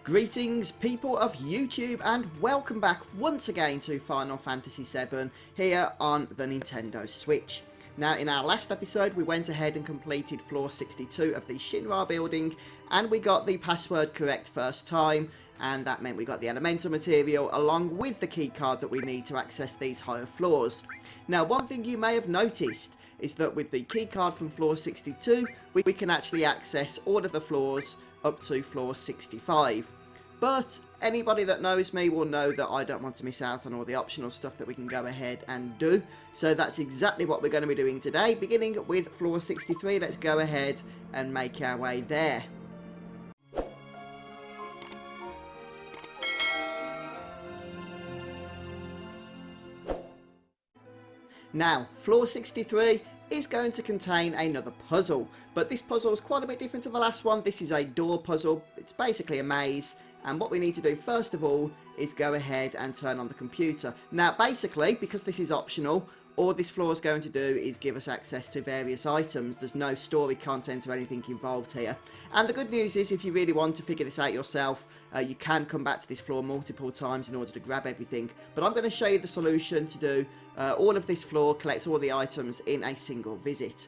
Greetings people of YouTube and welcome back once again to Final Fantasy VII here on the Nintendo Switch. Now in our last episode we went ahead and completed floor 62 of the Shinra Building and we got the password correct first time, and that meant we got the elemental material along with the keycard that we need to access these higher floors. Now one thing you may have noticed is that with the keycard from floor 62 we can actually access all of the floors up to floor 65. But anybody that knows me will know that I don't want to miss out on all the optional stuff that we can go ahead and do. So that's exactly what we're going to be doing today. Beginning with floor 63, let's go ahead and make our way there. Now, floor 63 is going to contain another puzzle, but this puzzle is quite a bit different to the last one. This is a door puzzle. It's basically a maze, and what we need to do first of all is go ahead and turn on the computer. Now basically, because this is optional, all this floor is going to do is give us access to various items. There's no story content or anything involved here. And the good news is, if you really want to figure this out yourself, you can come back to this floor multiple times in order to grab everything. But I'm going to show you the solution to do all of this floor, collect all the items in a single visit.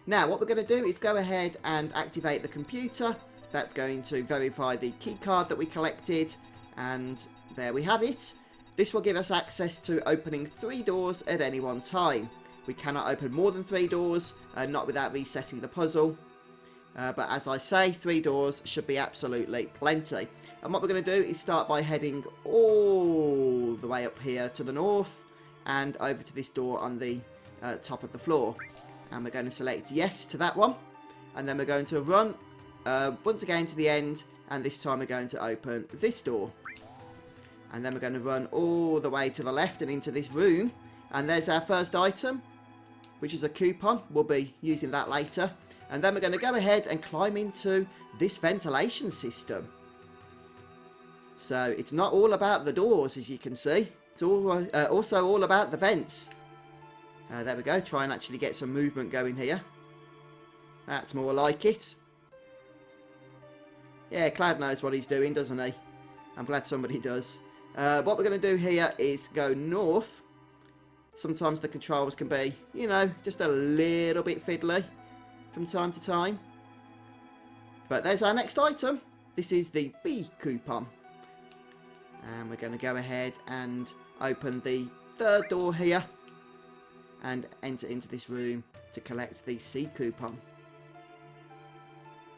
Now what we're going to do is go ahead and activate the computer. That's going to verify the keycard that we collected, and there we have it. This will give us access to opening 3 doors at any one time. We cannot open more than 3 doors, not without resetting the puzzle. But as I say, 3 doors should be absolutely plenty. And what we're going to do is start by heading all the way up here to the north and over to this door on the top of the floor. And we're going to select yes to that one. And then we're going to run once again to the end, and this time we're going to open this door. And then we're going to run all the way to the left and into this room. And there's our first item, which is a coupon. We'll be using that later. And then we're going to go ahead and climb into this ventilation system. So it's not all about the doors, as you can see. It's also all about the vents. There we go. Try and actually get some movement going here. That's more like it. Yeah, Cloud knows what he's doing, doesn't he? I'm glad somebody does. What we're going to do here is go north. Sometimes the controls can be, you know, just a little bit fiddly from time to time. But there's our next item. This is the B coupon. And we're going to go ahead and open the 3rd door here and enter into this room to collect the C coupon.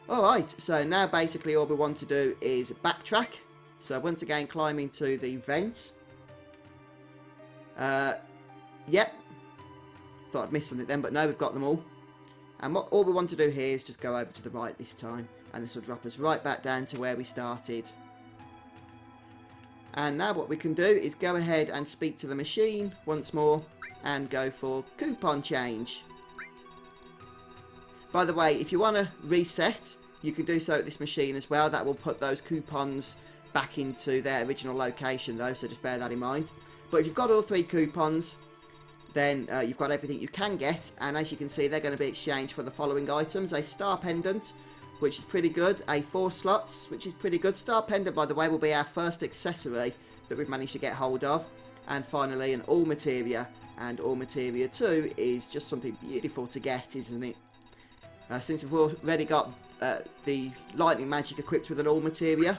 Alright, so now basically all we want to do is backtrack. So once again, climb into the vent. Yep. Thought I'd missed something then, but no, we've got them all. And all we want to do here is just go over to the right this time. And this will drop us right back down to where we started. And now what we can do is go ahead and speak to the machine once more and go for coupon change. By the way, if you want to reset, you can do so at this machine as well. That will put those coupons back into their original location though, so just bear that in mind. But if you've got all 3 coupons, then you've got everything you can get, and as you can see, they're going to be exchanged for the following items: a star pendant, which is pretty good, a 4 slots, which is pretty good. Star pendant, by the way, will be our first accessory that we've managed to get hold of, and finally an all materia, and all materia 2 is just something beautiful to get, isn't it? Since we've already got the lightning magic equipped with an all materia,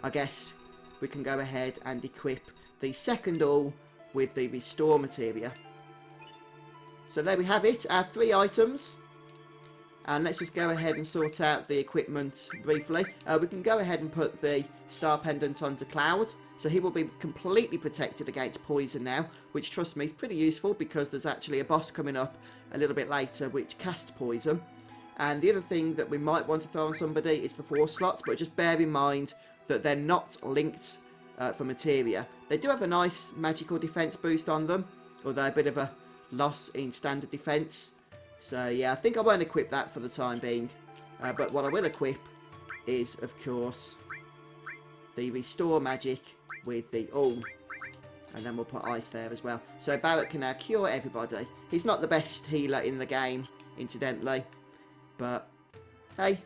I guess we can go ahead and equip the second all with the restore materia. So there we have it, our 3 items. And let's just go ahead and sort out the equipment briefly. We can go ahead and put the star pendant onto Cloud, so he will be completely protected against poison now, which, trust me, is pretty useful because there's actually a boss coming up a little bit later which casts poison. And the other thing that we might want to throw on somebody is the 4 slots, but just bear in mind that they're not linked for materia. They do have a nice magical defense boost on them, although a bit of a loss in standard defense. So yeah, I think I won't equip that for the time being. But what I will equip is, of course, the restore magic with the all. And then we'll put ice there as well. So Barrett can now cure everybody. He's not the best healer in the game, incidentally. But, hey,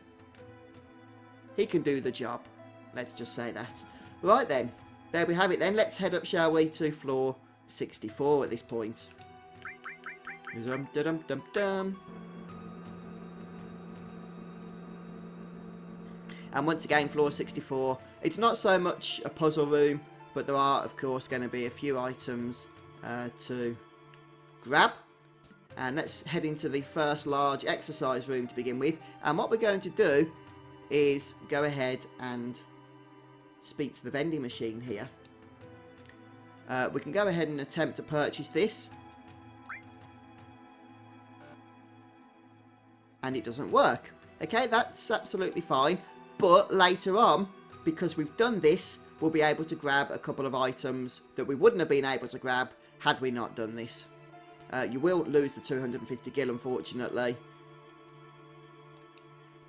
he can do the job. Let's just say that. Right then, there we have it then. Let's head up, shall we, to floor 64 at this point. Dum dum dum dum. And once again, floor 64, it's not so much a puzzle room, but there are, of course, going to be a few items to grab. And let's head into the first large exercise room to begin with. And what we're going to do is go ahead and speak to the vending machine here. We can go ahead and attempt to purchase this. And it doesn't work. Okay, that's absolutely fine. But later on, because we've done this, we'll be able to grab a couple of items that we wouldn't have been able to grab had we not done this. You will lose the 250 gil, unfortunately.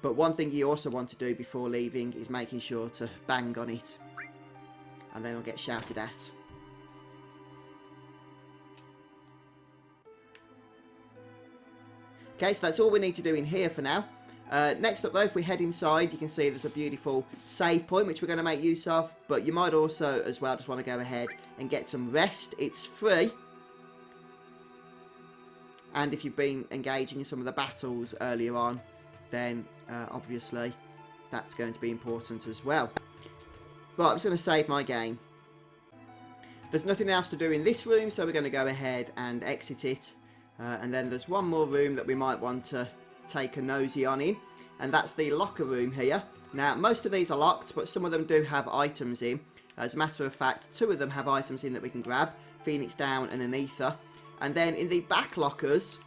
But one thing you also want to do before leaving is making sure to bang on it. And then we'll get shouted at. Okay, so that's all we need to do in here for now. Next up though, if we head inside, you can see there's a beautiful save point which we're going to make use of. But you might also as well just want to go ahead and get some rest. It's free. And if you've been engaging in some of the battles earlier on, then obviously that's going to be important as well. Right, I'm just going to save my game. There's nothing else to do in this room, so we're going to go ahead and exit it. And then there's one more room that we might want to take a nosy on in, and that's the locker room here. Now, most of these are locked, but some of them do have items in. As a matter of fact, 2 of them have items in that we can grab, Phoenix Down and an Ether. And then in the back lockers,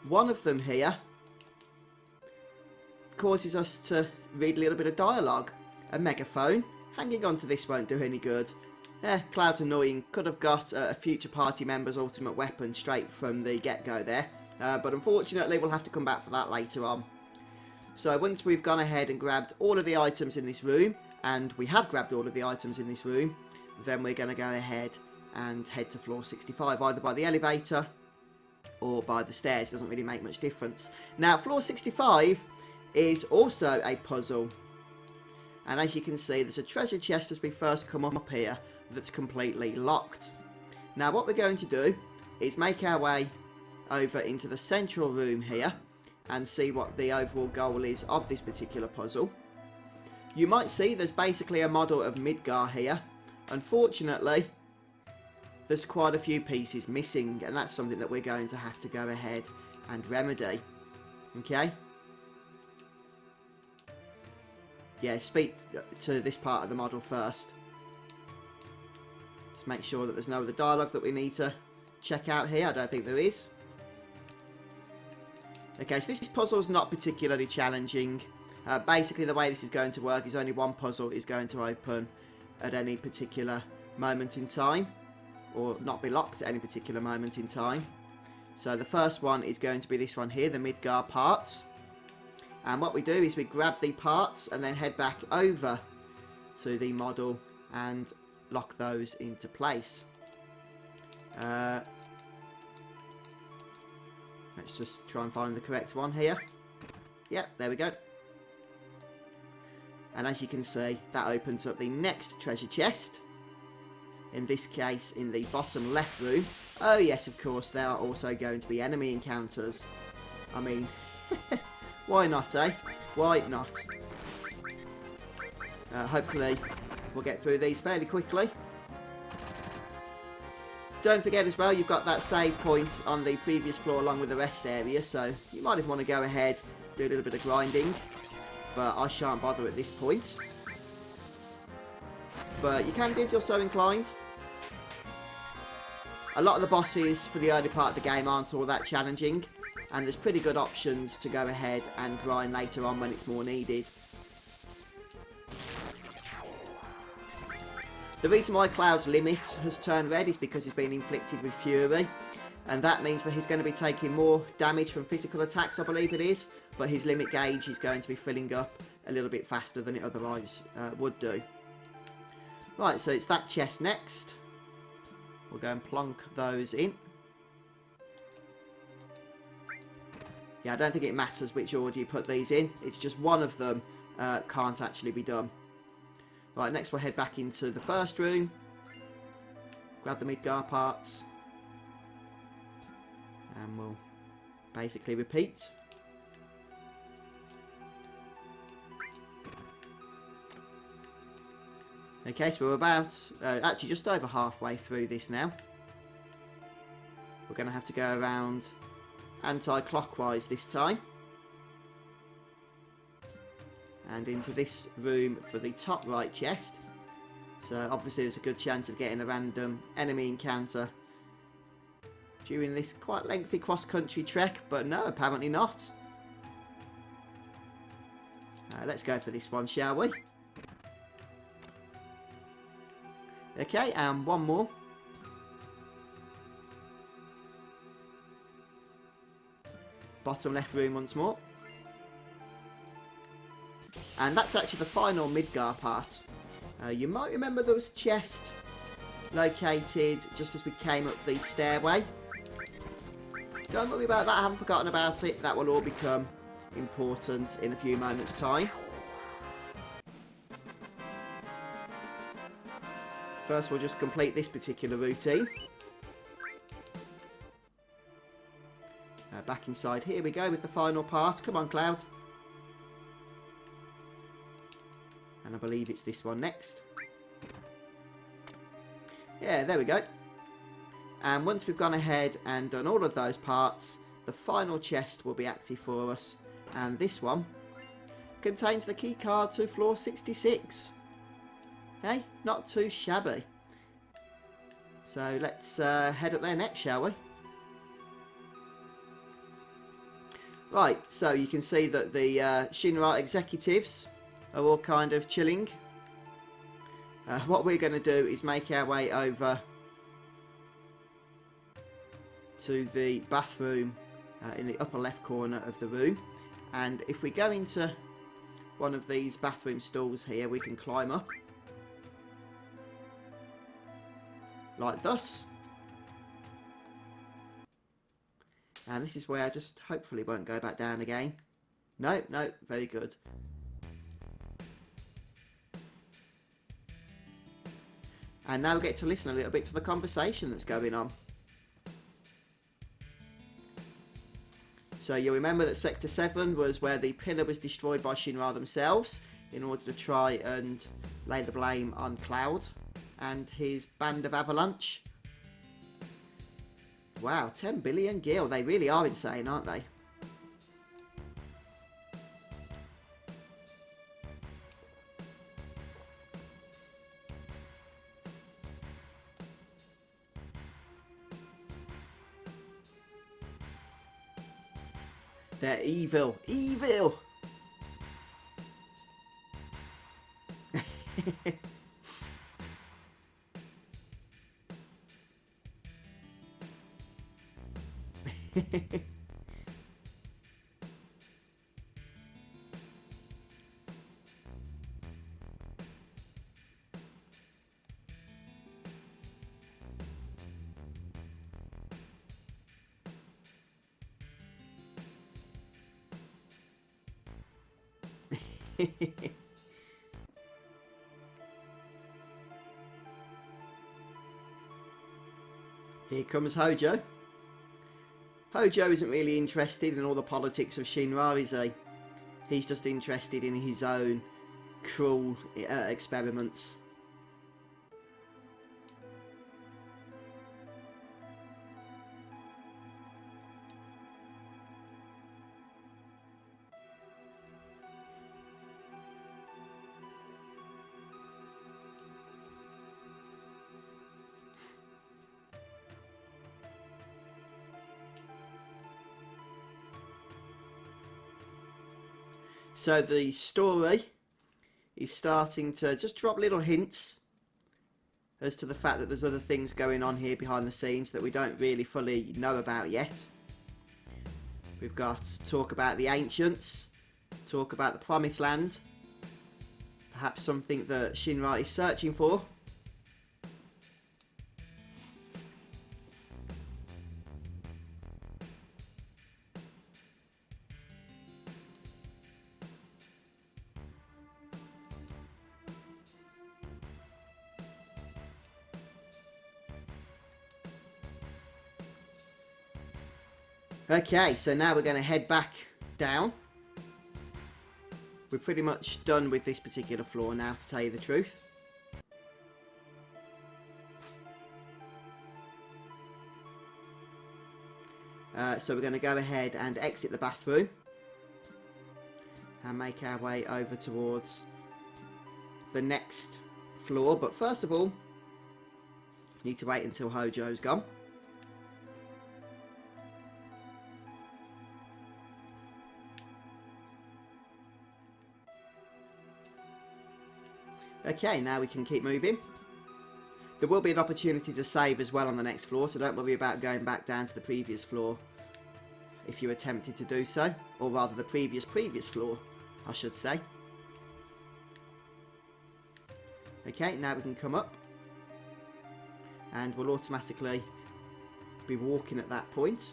one of them here causes us to read a little bit of dialogue. A megaphone. Hanging on to this won't do any good. Cloud's annoying. Could have got a future party member's ultimate weapon straight from the get-go there. But unfortunately, we'll have to come back for that later on. So once we've gone ahead and grabbed all of the items in this room, and we have grabbed all of the items in this room, then we're going to go ahead and head to floor 65, either by the elevator or by the stairs. It doesn't really make much difference. Now, floor 65 is also a puzzle. And as you can see, there's a treasure chest as we first come up here that's completely locked. Now, what we're going to do is make our way over into the central room here and see what the overall goal is of this particular puzzle. You might see there's basically a model of Midgar here. Unfortunately, there's quite a few pieces missing, and that's something that we're going to have to go ahead and remedy. Okay? Yeah, speak to this part of the model first. Just make sure that there's no other dialogue that we need to check out here. I don't think there is. Okay, so this puzzle is not particularly challenging. Basically, the way this is going to work is only one puzzle is going to open at any particular moment in time, or not be locked at any particular moment in time. So the first one is going to be this one here, the Midgar parts. And what we do is we grab the parts and then head back over to the model and lock those into place. Let's just try and find the correct one here. Yep, there we go. And as you can see, that opens up the next treasure chest. In this case, in the bottom left room. Oh yes, of course, there are also going to be enemy encounters. I mean, why not, eh? Why not? Hopefully, we'll get through these fairly quickly. Don't forget as well, you've got that save point on the previous floor along with the rest area, so you might even want to go ahead, do a little bit of grinding, but I shan't bother at this point. But you can do if you're so inclined. A lot of the bosses for the early part of the game aren't all that challenging, and there's pretty good options to go ahead and grind later on when it's more needed. The reason why Cloud's limit has turned red is because he's been inflicted with Fury, and that means that he's going to be taking more damage from physical attacks, I believe it is, but his limit gauge is going to be filling up a little bit faster than it otherwise would do. Right, so it's that chest next. We'll go and plonk those in. Yeah, I don't think it matters which order you put these in. It's just one of them can't actually be done. Right, next we'll head back into the first room. Grab the Midgar parts. And we'll basically repeat. Okay, so we're about, actually just over halfway through this now. We're going to have to go around anti-clockwise this time. And into this room for the top right chest. So obviously there's a good chance of getting a random enemy encounter during this quite lengthy cross-country trek, but no, apparently not. Let's go for this one, shall we? Okay, and one more. Bottom left room once more. And that's actually the final Midgar part. You might remember there was a chest located just as we came up the stairway. Don't worry about that, I haven't forgotten about it. That will all become important in a few moments' time. First, we'll just complete this particular routine. Back inside, here we go with the final part. Come on, Cloud. And I believe it's this one next. Yeah, there we go. And once we've gone ahead and done all of those parts, the final chest will be active for us. And this one contains the key card to floor 66. Hey, not too shabby. So let's head up there next, shall we? Right, so you can see that the Shinra executives are all kind of chilling. What we're going to do is make our way over to the bathroom in the upper left corner of the room. And if we go into one of these bathroom stalls here, we can climb up. Like thus. And this is where I just hopefully won't go back down again. No, no, very good. And now we get to listen a little bit to the conversation that's going on. So you'll remember that Sector 7 was where the pillar was destroyed by Shinra themselves in order to try and lay the blame on Cloud and his band of Avalanche. Wow, 10 billion gil. They really are insane, aren't they? They're evil. Evil! Here comes Hojo. Hojo isn't really interested in all the politics of Shinra, is he? He's just interested in his own cruel experiments. So the story is starting to just drop little hints as to the fact that there's other things going on here behind the scenes that we don't really fully know about yet. We've got talk about the ancients, talk about the promised land, perhaps something that Shinra is searching for. Okay, so now we're going to head back down. We're pretty much done with this particular floor now, to tell you the truth. So we're going to go ahead and exit the bathroom and make our way over towards the next floor. But first of all, need to wait until Hojo's gone. Okay, now we can keep moving. There will be an opportunity to save as well on the next floor, so don't worry about going back down to the previous floor if you attempted to do so. Or rather, the previous floor, I should say. Okay, now we can come up. And we'll automatically be walking at that point.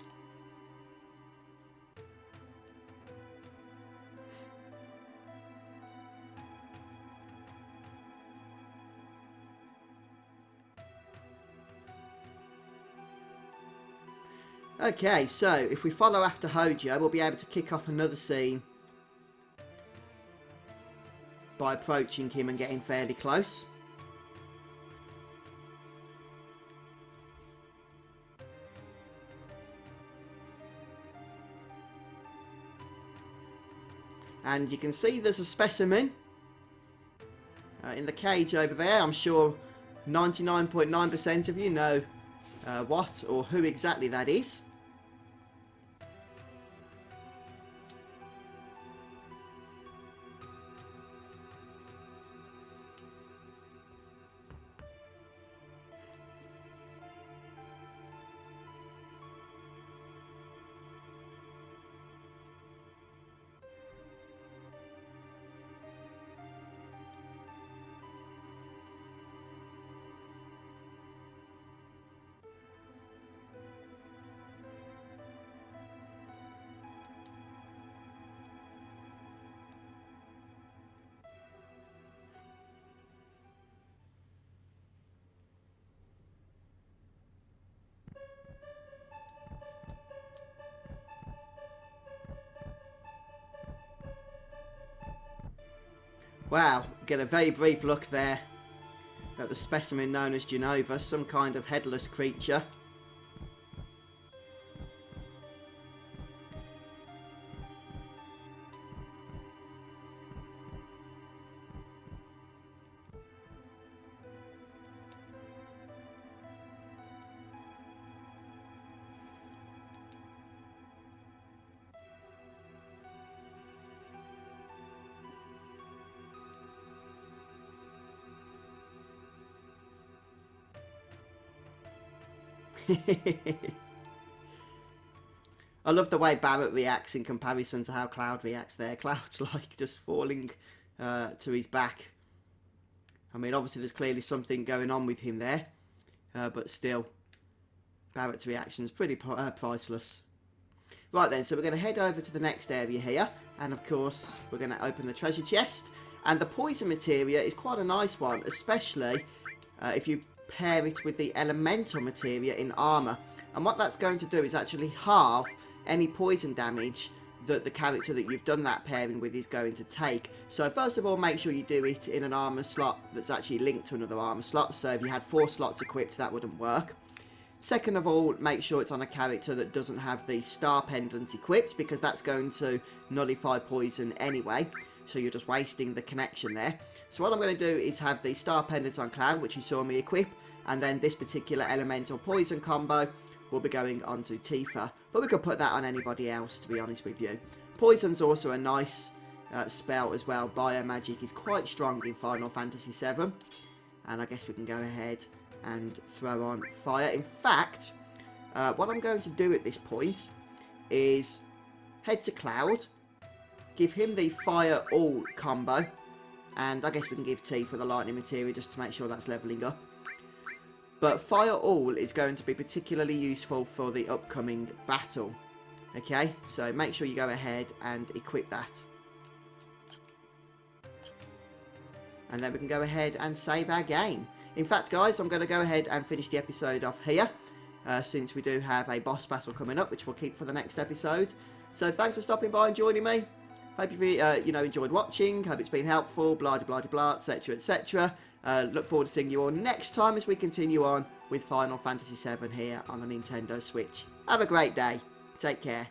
Okay, so if we follow after Hojo, we'll be able to kick off another scene by approaching him and getting fairly close. And you can see there's a specimen in the cage over there. I'm sure 99.9% of you know what or who exactly that is. Wow, get a very brief look there at the specimen known as Genova, some kind of headless creature. I love the way Barrett reacts in comparison to how Cloud reacts there. Cloud's like just falling to his back. I mean, obviously there's clearly something going on with him there, but still, Barrett's reaction is pretty priceless. Right then, so we're going to head over to the next area here, and of course we're going to open the treasure chest. And the poison materia is quite a nice one, especially if you pair it with the elemental materia in armour. And what that's going to do is actually halve any poison damage that the character that you've done that pairing with is going to take. So first of all, make sure you do it in an armour slot that's actually linked to another armour slot. So if you had 4 slots equipped, that wouldn't work. Second of all, make sure it's on a character that doesn't have the star pendant equipped, because that's going to nullify poison anyway. So you're just wasting the connection there. So what I'm going to do is have the star pendant on Cloud, which you saw me equip, and then this particular elemental poison combo will be going onto Tifa. But we could put that on anybody else, to be honest with you. Poison's also a nice spell as well. Biomagic is quite strong in Final Fantasy VII. And I guess we can go ahead and throw on fire. In fact, what I'm going to do at this point is head to Cloud, give him the Fire All combo, and I guess we can give Tifa the Lightning Materia just to make sure that's levelling up. But Fire All is going to be particularly useful for the upcoming battle. Okay, so make sure you go ahead and equip that. And then we can go ahead and save our game. In fact, guys, I'm going to go ahead and finish the episode off here. since we do have a boss battle coming up, which we'll keep for the next episode. So thanks for stopping by and joining me. Hope you've enjoyed watching. Hope it's been helpful. Blah blah blah, etc. etc. Look forward to seeing you all next time as we continue on with Final Fantasy VII here on the Nintendo Switch. Have a great day. Take care.